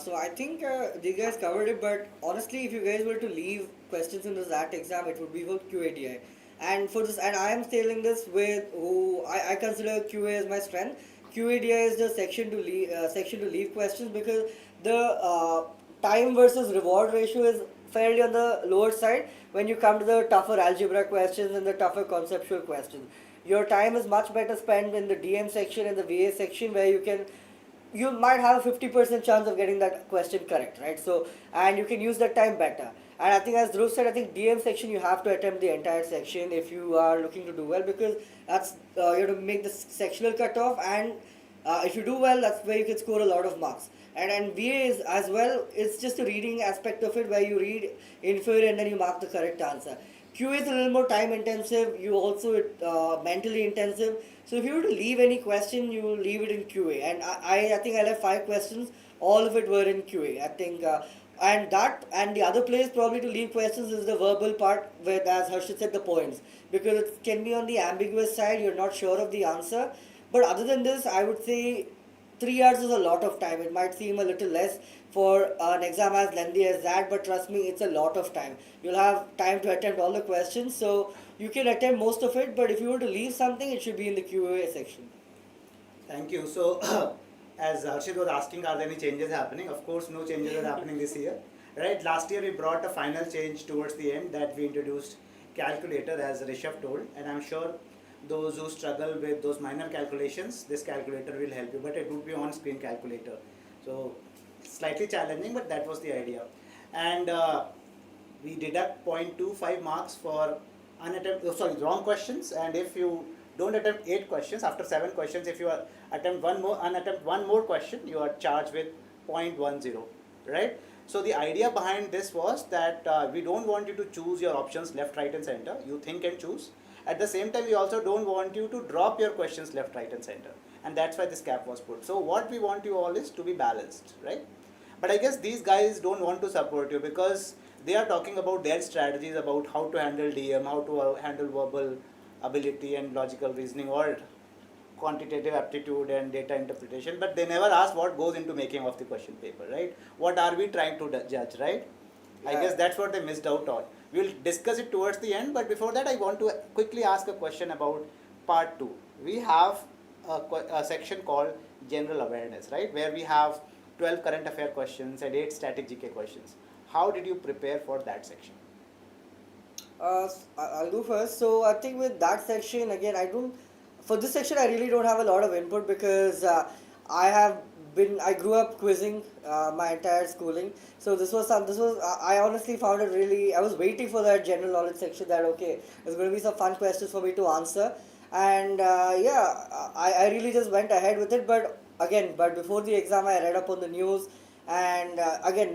[SPEAKER 5] So I think you guys covered it, but honestly, if you guys were to leave questions in the XAT exam, it would be for QADI. And for this, and I am stating this with who I consider QA as my strength. QADI is the section to leave questions, because the time versus reward ratio is fairly on the lower side when you come to the tougher algebra questions and the tougher conceptual questions. Your time is much better spent in the DM section and the VA section, where you might have a 50% chance of getting that question correct, right? So, and you can use that time better. And I think, as Dhruv said, I think DM section you have to attempt the entire section if you are looking to do well, because that's you have to make the sectional cutoff, and if you do well, that's where you can score a lot of marks. And VA is as well, it's just a reading aspect of it, where you read, infer, and then you mark the correct answer. QA is a little more time intensive, you also mentally intensive. So if you were to leave any question, you will leave it in QA. And I think I left 5 questions, all of it were in QA. I think, and the other place probably to leave questions is the verbal part, where, as Harshit said, the poems. Because it can be on the ambiguous side, you're not sure of the answer. But other than this, I would say 3 hours is a lot of time. It might seem a little less for an exam as lengthy as that, but trust me, it's a lot of time. You'll have time to attempt all the questions, so you can attempt most of it, but if you were to leave something, it should be in the QA section.
[SPEAKER 1] Thank you. So, as Harshit was asking, are there any changes happening? Of course, no changes are happening this year. Right? Last year, we brought a final change towards the end, that we introduced calculator, as Rishabh told, and I'm sure those who struggle with those minor calculations, this calculator will help you, but it would be on-screen calculator. So, slightly challenging, but that was the idea. And we deduct 0.25 marks for wrong questions, and if you don't attempt 8 questions, after 7 questions, if you attempt one more question, you are charged with 0.10, right? So the idea behind this was that we don't want you to choose your options left, right and center. You think and choose. At the same time, we also don't want you to drop your questions left, right and center. And that's why this cap was put. So what we want you all is to be balanced, right? But I guess these guys don't want to support you, because they are talking about their strategies about how to handle DM, how to handle verbal ability and logical reasoning, or quantitative aptitude and data interpretation, but they never ask what goes into making of the question paper, right? What are we trying to judge, right? Yeah. I guess that's what they missed out on. We'll discuss it towards the end, but before that I want to quickly ask a question about part 2. We have a section called general awareness, right, where we have 12 current affair questions and 8 static GK questions. How did you prepare for that section?
[SPEAKER 5] I'll go first. So I think with that section again, for this section I really don't have a lot of input because I grew up quizzing my entire schooling. So I honestly found it really. I was waiting for that general knowledge section that okay, there's going to be some fun questions for me to answer, and I really just went ahead with it. But before the exam, I read up on the news, and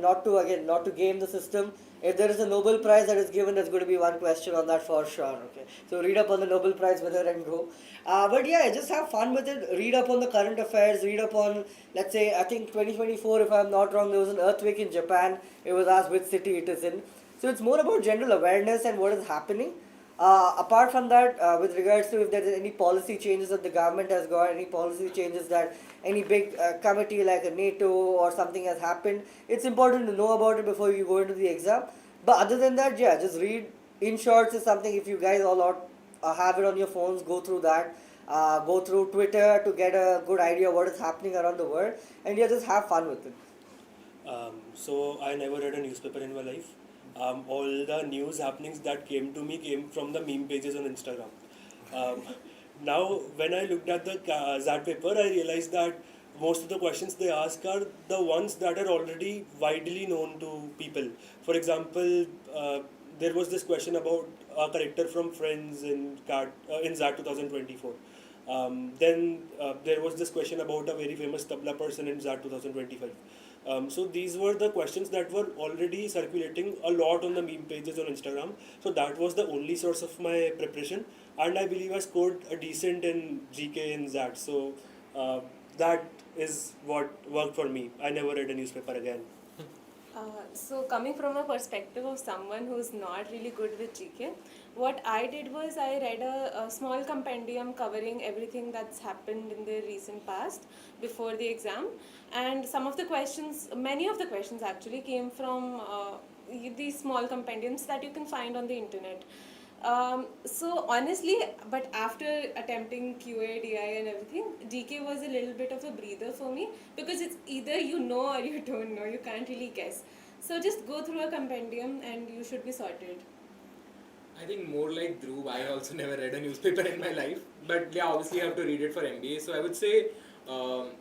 [SPEAKER 5] not to game the system. If there is a Nobel Prize that is given, there's going to be one question on that for sure. Okay, so read up on the Nobel Prize winner and go. But yeah, just have fun with it. Read up on the current affairs. Read up on, let's say, I think 2024, if I'm not wrong, there was an earthquake in Japan. It was asked which city it is in. So it's more about general awareness and what is happening. Apart from that, with regards to if there is any policy changes that the government has got, any policy changes that any big committee like a NATO or something has happened, it's important to know about it before you go into the exam. But other than that, yeah, just read. In shorts is something if you guys all out, have it on your phones, go through that. Go through Twitter to get a good idea of what is happening around the world, and yeah, just have fun with it.
[SPEAKER 4] So I never read a newspaper in my life. All the news happenings that came to me came from the meme pages on Instagram. Um, Now, when I looked at the XAT paper, I realized that most of the questions they ask are the ones that are already widely known to people. For example, there was this question about a character from Friends in XAT 2024. Then there was this question about a very famous tabla person in XAT 2025. So these were the questions that were already circulating a lot on the meme pages on Instagram. So that was the only source of my preparation, and I believe I scored a decent in GK in XAT. So that is what worked for me. I never read a newspaper again.
[SPEAKER 3] So coming from a perspective of someone who's not really good with GK, what I did was I read a small compendium covering everything that's happened in the recent past before the exam, and many of the questions actually came from these small compendiums that you can find on the internet. So honestly, but after attempting QA, DI and everything, GK was a little bit of a breather for me because it's either you know or you don't know, you can't really guess. So just go through a compendium and you should be sorted.
[SPEAKER 2] I think more like Dhruv, I also never read a newspaper in my life. But yeah, obviously I have to read it for MBA. So I would say,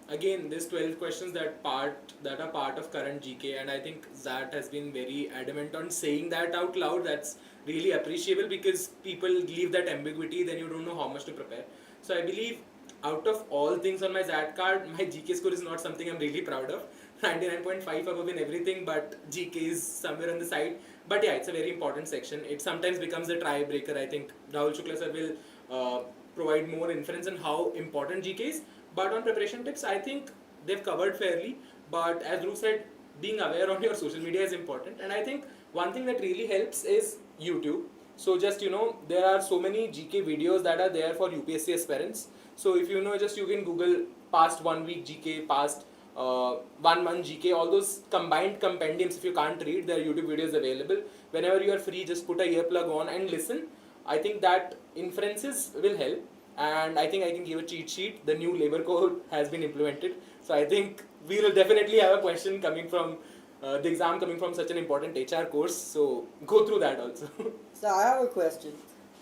[SPEAKER 2] again, there's 12 questions that are part of current GK, and I think Zat has been very adamant on saying that out loud. That's really appreciable because people leave that ambiguity, then you don't know how much to prepare. So I believe out of all things on my Zat card, my GK score is not something I'm really proud of. 99.5 above in everything, but GK is somewhere on the side. But yeah, it's a very important section. It sometimes becomes a tiebreaker. I think Rahul Shukla sir will provide more inference on how important GK is. But on preparation tips, I think they've covered fairly. But as Dhruv said, being aware on your social media is important. And I think one thing that really helps is YouTube. So just, there are so many GK videos that are there for UPSC aspirants. So if just you can Google past 1 week GK, past 1 month GK, all those combined compendiums. If you can't read, there are YouTube videos available. Whenever you are free, just put a earplug on and listen. I think that inferences will help, and I think I can give a cheat sheet. The new labor code has been implemented, so I think we will definitely have a question coming from the exam coming from such an important HR course. So go through that also.
[SPEAKER 5] So I have a question.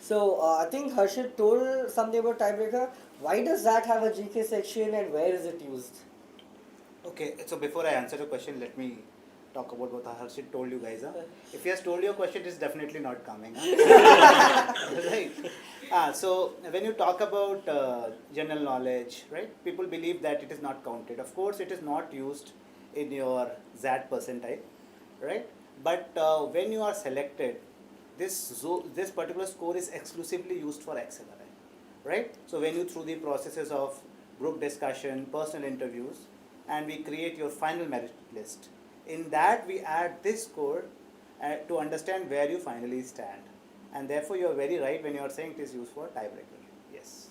[SPEAKER 5] So I think Harshit told something about tiebreaker. Why does that have a GK section and where is it used?
[SPEAKER 1] Okay, so before I answer the question, let me talk about what Harshit told you guys. If he has told you a question, it is definitely not coming. Right. So when you talk about general knowledge, right, people believe that it is not counted. Of course, it is not used in your XAT percentile, right? But when you are selected, this particular score is exclusively used for XLRI, right? So when you through the processes of group discussion, personal interviews, and we create your final merit list. In that we add this score to understand where you finally stand, and therefore you are very right when you are saying it is used for tiebreaker. Yes.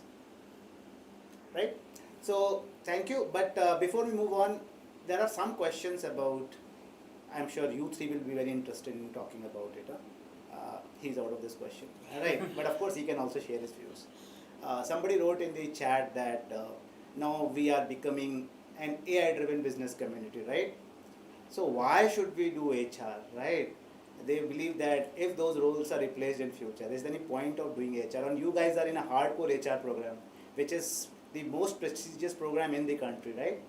[SPEAKER 1] Right. So thank you. But before we move on, there are some questions about. I'm sure you three will be very interested in talking about it. He's out of this question, right? But of course he can also share his views. Somebody wrote in the chat that now we are becoming an AI-driven business community, right? So why should we do HR, right? they believe that if those roles are replaced in future, is there any point of doing HR? And you guys are in a hardcore HR program, which is the most prestigious program in the country, right?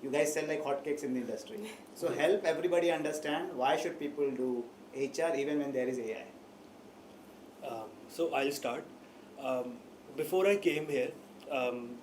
[SPEAKER 1] You guys sell like hotcakes in the industry. So help everybody understand why should people do HR even when there is AI.
[SPEAKER 4] So I'll start. Before I came here,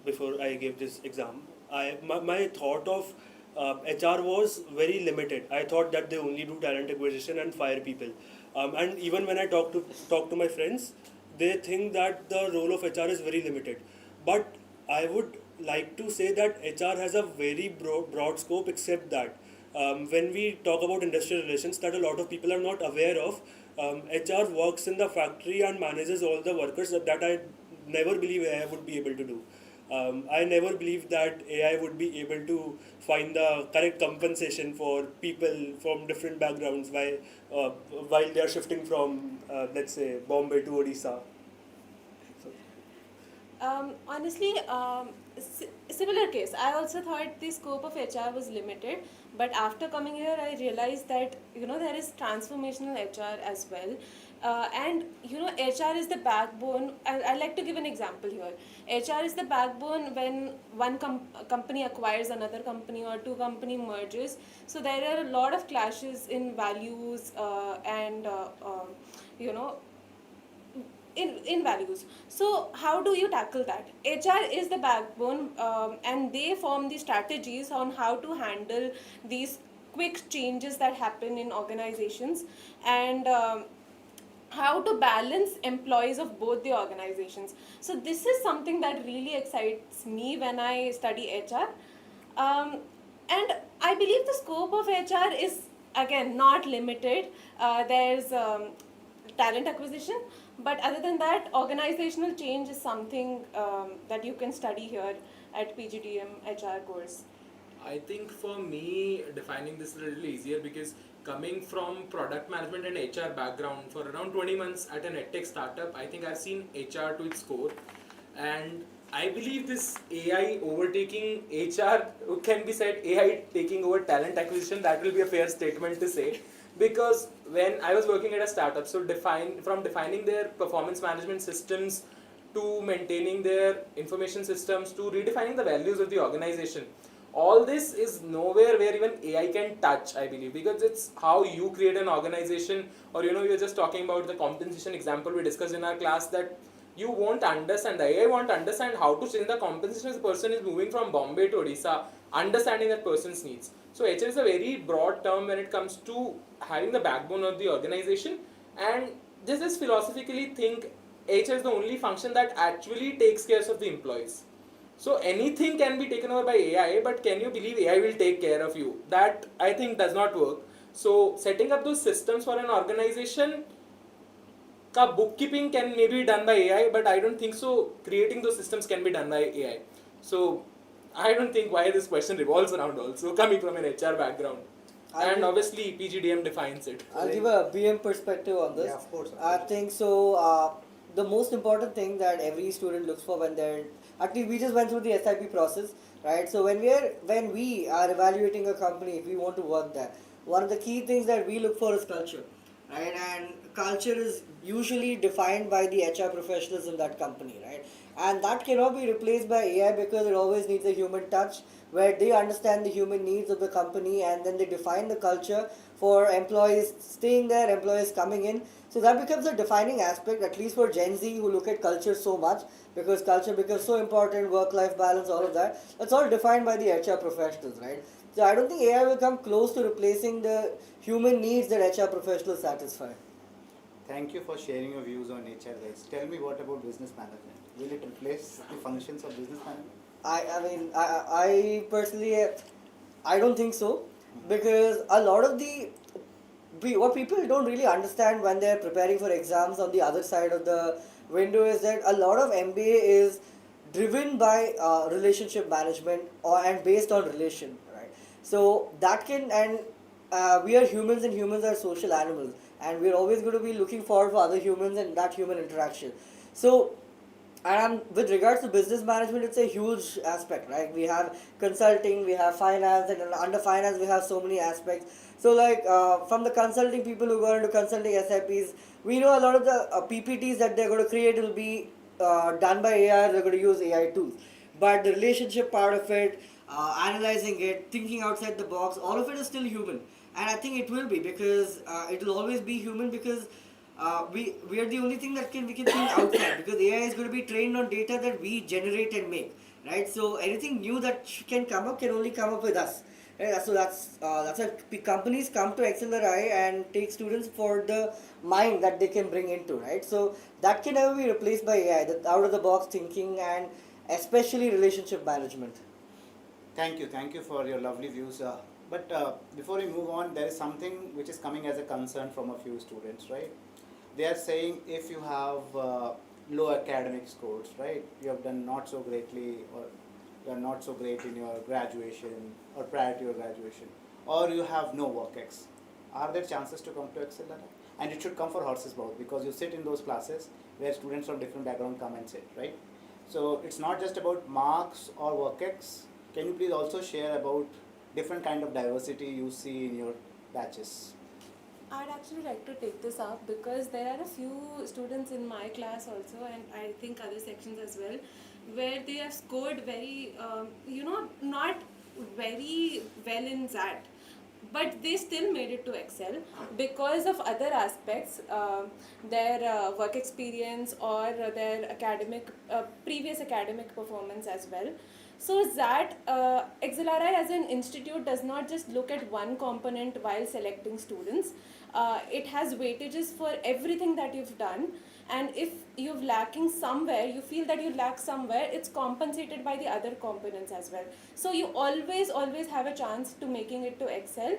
[SPEAKER 4] before I gave this exam, my thought of HR was very limited. I thought that they only do talent acquisition and fire people. And even when I talk to my friends, they think that the role of HR is very limited. But I would like to say that HR has a very broad scope, except that when we talk about industrial relations that a lot of people are not aware of, HR works in the factory and manages all the workers that I never believe AI would be able to do. I never believed that AI would be able to find the correct compensation for people from different backgrounds while they are shifting from, let's say, Bombay to Odisha.
[SPEAKER 3] Honestly, similar case. I also thought the scope of HR was limited, but after coming here, I realized that there is transformational HR as well, and HR is the backbone. I like to give an example here. HR is the backbone when one company acquires another company or two company merges. So there are a lot of clashes in values and you know in values. So how do you tackle that? HR is the backbone, and they form the strategies on how to handle these quick changes that happen in organizations, and how to balance employees of both the organizations. So this is something that really excites me when I study HR. And I believe the scope of HR is again not limited. There's talent acquisition, but other than that, organizational change is something that you can study here at PGDM HR course.
[SPEAKER 2] I think for me, defining this is a little easier because coming from product management and HR background for around 20 months at an edtech startup, I think I've seen HR to its core. And I believe this AI overtaking HR can be said AI taking over talent acquisition. That will be a fair statement to say. Because when I was working at a startup, so defining their performance management systems to maintaining their information systems to redefining the values of the organization, all this is nowhere where even AI can touch, I believe, because it's how you create an organization. Or we were just talking about the compensation example we discussed in our class, that you won't understand, the AI won't understand how to change the compensation if the person is moving from Bombay to Odisha, understanding that person's needs. So HR is a very broad term when it comes to having the backbone of the organization, and just philosophically think HR is the only function that actually takes care of the employees. So anything can be taken over by AI, but can you believe AI will take care of you? That I think does not work. So setting up those systems for an organization, bookkeeping can maybe be done by AI, but I don't think so creating those systems can be done by AI. So I don't think why this question revolves around also coming from an HR background. And obviously PGDM defines it.
[SPEAKER 5] I'll give a BM perspective on this.
[SPEAKER 1] Yeah, of course.
[SPEAKER 5] I think so. The most important thing that every student looks for when they're actually, we just went through the SIP process, right? So when we are evaluating a company, if we want to work there, one of the key things that we look for is culture, right? And culture is usually defined by the HR professionals in that company, right? And that cannot be replaced by AI because it always needs a human touch, where they understand the human needs of the company and then they define the culture for employees staying there, employees coming in. So that becomes a defining aspect, at least for Gen Z who look at culture so much, because culture becomes so important, work-life balance, all of that. That's all defined by the HR professionals, right? So I don't think AI will come close to replacing the human needs that HR professionals satisfy.
[SPEAKER 1] Thank you for sharing your views on HR, guys. Tell me, what about business management? Will it replace the functions of business management?
[SPEAKER 5] I personally, I don't think so, because a lot of what people don't really understand when they're preparing for exams on the other side of the window is that a lot of MBA is driven by relationship management and based on relation, right? So that can, and we are humans and humans are social animals, and we're always going to be looking forward for other humans and that human interaction. So And with regards to business management, it's a huge aspect, right? We have consulting, we have finance, and under finance we have so many aspects. So like from the consulting people who go into consulting SIPs, we know a lot of the PPTs that they're going to create will be done by AI. They're going to use AI tools, but the relationship part of it, analyzing it, thinking outside the box, all of it is still human. And I think it will be, because it will always be human, because we are the only thing that we can think outside, because AI is going to be trained on data that we generate and make, right? So anything new that can come up can only come up with us, right? So that's why companies come to XLRI and take students for the mind that they can bring into, right? So that can never be replaced by AI, the out of the box thinking, and especially relationship management.
[SPEAKER 1] Thank you for your lovely views. But before we move on, there is something which is coming as a concern from a few students, right? They are saying if you have low academic scores, right? You have done not so greatly, or you are not so great in your graduation or prior to your graduation, or you have no work ex. Are there chances to come to XLRI? And it should come for horses mouth, because you sit in those classes where students from different background come and sit, right? So it's not just about marks or work ex. Can you please also share about different kind of diversity you see in your batches?
[SPEAKER 3] I'd actually like to take this up because there are a few students in my class also, and I think other sections as well, where they have scored very, not very well in XAT, but they still made it to excel because of other aspects, their work experience or their academic previous academic performance as well. So XAT, XLRI as an institute does not just look at one component while selecting students. It has weightages for everything that you've done, and if you're lacking somewhere, you feel that you lack somewhere, it's compensated by the other components as well. So you always have a chance to making it to excel,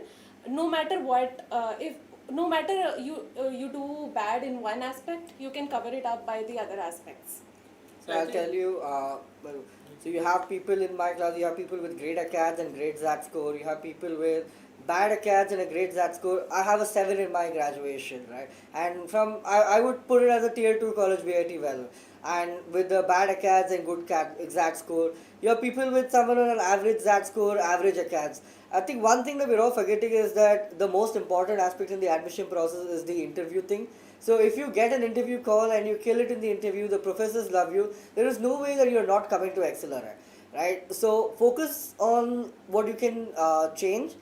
[SPEAKER 3] no matter what. If no matter you do bad in one aspect, you can cover it up by the other aspects.
[SPEAKER 5] So I'll tell you, well, so you have people in my class, you have people with great ACADS and great XAT score, you have people with bad ACADS and a great XAT score. I have a 7 in my graduation, right? And I would put it as a tier 2 college VIT value. And with the bad ACADS and good XAT score, you have people with someone on an average XAT score, average ACADS. I think one thing that we're all forgetting is that the most important aspect in the admission process is the interview thing. So if you get an interview call and you kill it in the interview, the professors love you, there is no way that you're not coming to XLRI, right? So focus on what you can change.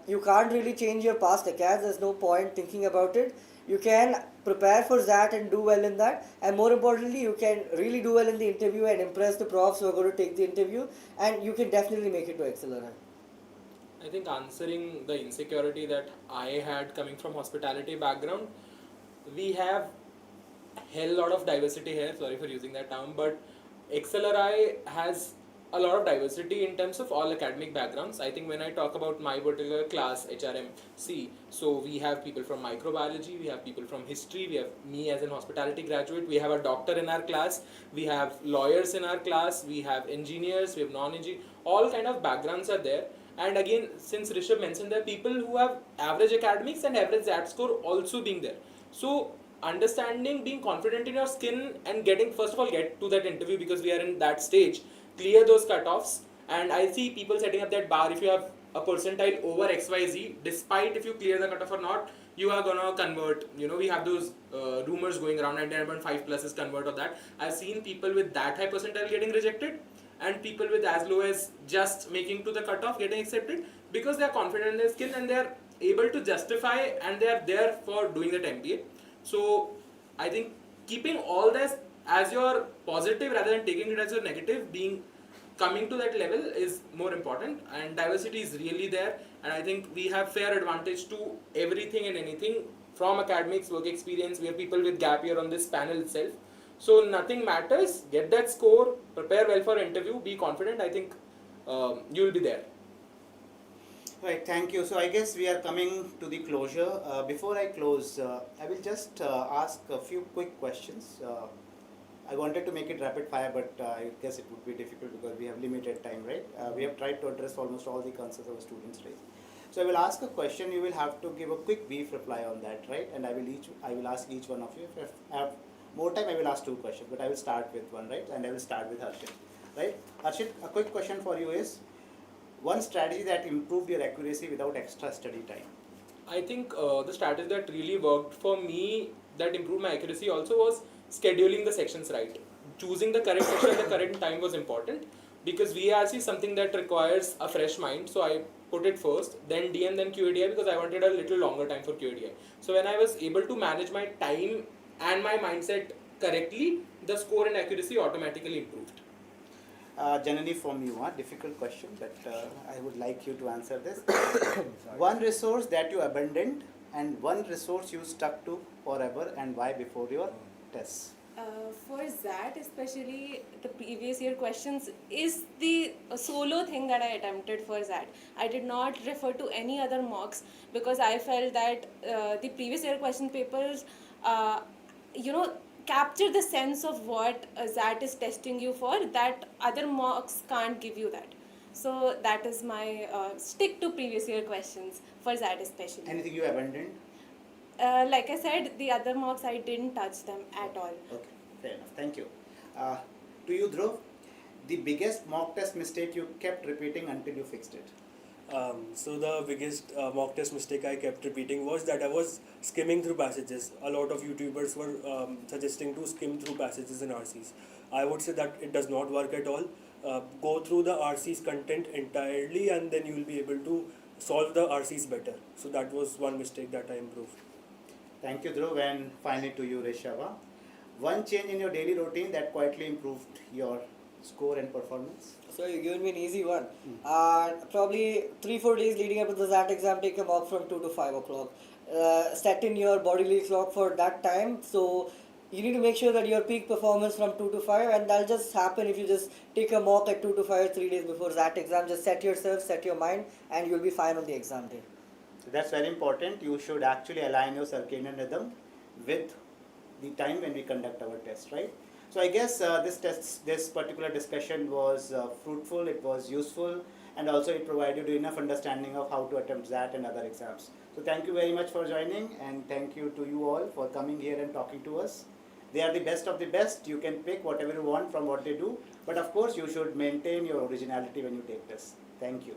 [SPEAKER 5] You can't really change your past ACADS, there's no point thinking about it. You can prepare for that and do well in that, and more importantly, you can really do well in the interview and impress the profs who are going to take the interview, and you can definitely make it to XLRI.
[SPEAKER 2] I think answering the insecurity that I had coming from hospitality background, we have hell lot of diversity here, sorry for using that term, but XLRI has a lot of diversity in terms of all academic backgrounds. I think when I talk about my particular class, HRMC, so we have people from microbiology, we have people from history, we have me as an hospitality graduate, we have a doctor in our class, we have lawyers in our class, we have engineers, we have non-engineers, all kind of backgrounds are there. And again, since Rishabh mentioned, there are people who have average academics and average XAT score also being there. So understanding, being confident in your skin and getting, first of all, get to that interview, because we are in that stage, clear those cutoffs. And I see people setting up that bar, if you have a percentile over XYZ, despite if you clear the cutoff or not, you are gonna convert. We have those rumors going around, 99.5 plus is convert or that. I've seen people with that high percentile getting rejected, and people with as low as just making to the cutoff getting accepted, because they are confident in their skill and they are able to justify, and they are there for doing that MBA. So I think keeping all this as your positive rather than taking it as your negative, coming to that level is more important, and diversity is really there. And I think we have fair advantage to everything and anything, from academics, work experience. We have people with gap year on this panel itself. So nothing matters. Get that score, prepare well for interview, be confident. I think you will be there.
[SPEAKER 1] Right, thank you. So I guess we are coming to the closure. Before I close, I will just ask a few quick questions. I wanted to make it rapid fire, but I guess it would be difficult because we have limited time, right? We have tried to address almost all the concerns our students raise. So I will ask a question. You will have to give a quick brief reply on that, right? And I will ask each one of you if I have more time, I will ask 2 questions, but I will start with one, right? And I will start with Harshit, right? Harshit, a quick question for you is, one strategy that improved your accuracy without extra study time.
[SPEAKER 2] I think the strategy that really worked for me, that improved my accuracy also, was scheduling the sections right. Choosing the correct section at the correct time was important, because VRC is something that requires a fresh mind, so I put it first, then DM, then QADI, because I wanted a little longer time for QADI. So when I was able to manage my time and my mindset correctly, the score and accuracy automatically improved.
[SPEAKER 1] Janani, from you, difficult question, but I would like you to answer this. One resource that you abandoned and one resource you stuck to forever, and why before your tests.
[SPEAKER 3] For that, especially the previous year questions, is the solo thing that I attempted for that. I did not refer to any other mocks because I felt that the previous year question papers, you know, capture the sense of what XAT is testing you for, that other mocks can't give you that. So that is my stick to previous year questions for XAT especially.
[SPEAKER 1] Anything you abandoned?
[SPEAKER 3] Like I said, the other mocks I didn't touch them at all.
[SPEAKER 1] Okay, fair enough. Thank you. To you, Dhruv, the biggest mock test mistake you kept repeating until you fixed it.
[SPEAKER 4] So the biggest mock test mistake I kept repeating was that I was skimming through passages. A lot of YouTubers were suggesting to skim through passages in RCs. I would say that it does not work at all. Go through the RC's content entirely, and then you will be able to solve the RCs better. So that was one mistake that I improved.
[SPEAKER 1] Thank you, Dhruv, and finally to you, Reshava. One change in your daily routine that quietly improved your score and performance.
[SPEAKER 5] So you're giving me an easy one. Probably 3-4 days leading up to the XAT exam, take a mock from 2 to 5 o'clock. Set in your bodily clock for that time. So you need to make sure that your peak performance from 2 to 5, and that'll just happen if you just take a mock at 2 to 5 3 days before XAT exam. Just set yourself, set your mind, and you'll be fine on the exam day.
[SPEAKER 1] So that's very important. You should actually align your circadian rhythm with the time when we conduct our test, right? So I guess this particular discussion was fruitful, it was useful, and also it provided you enough understanding of how to attempt that and other exams. So thank you very much for joining, and thank you to you all for coming here and talking to us. They are the best of the best. You can pick whatever you want from what they do, but of course you should maintain your originality when you take this. Thank you.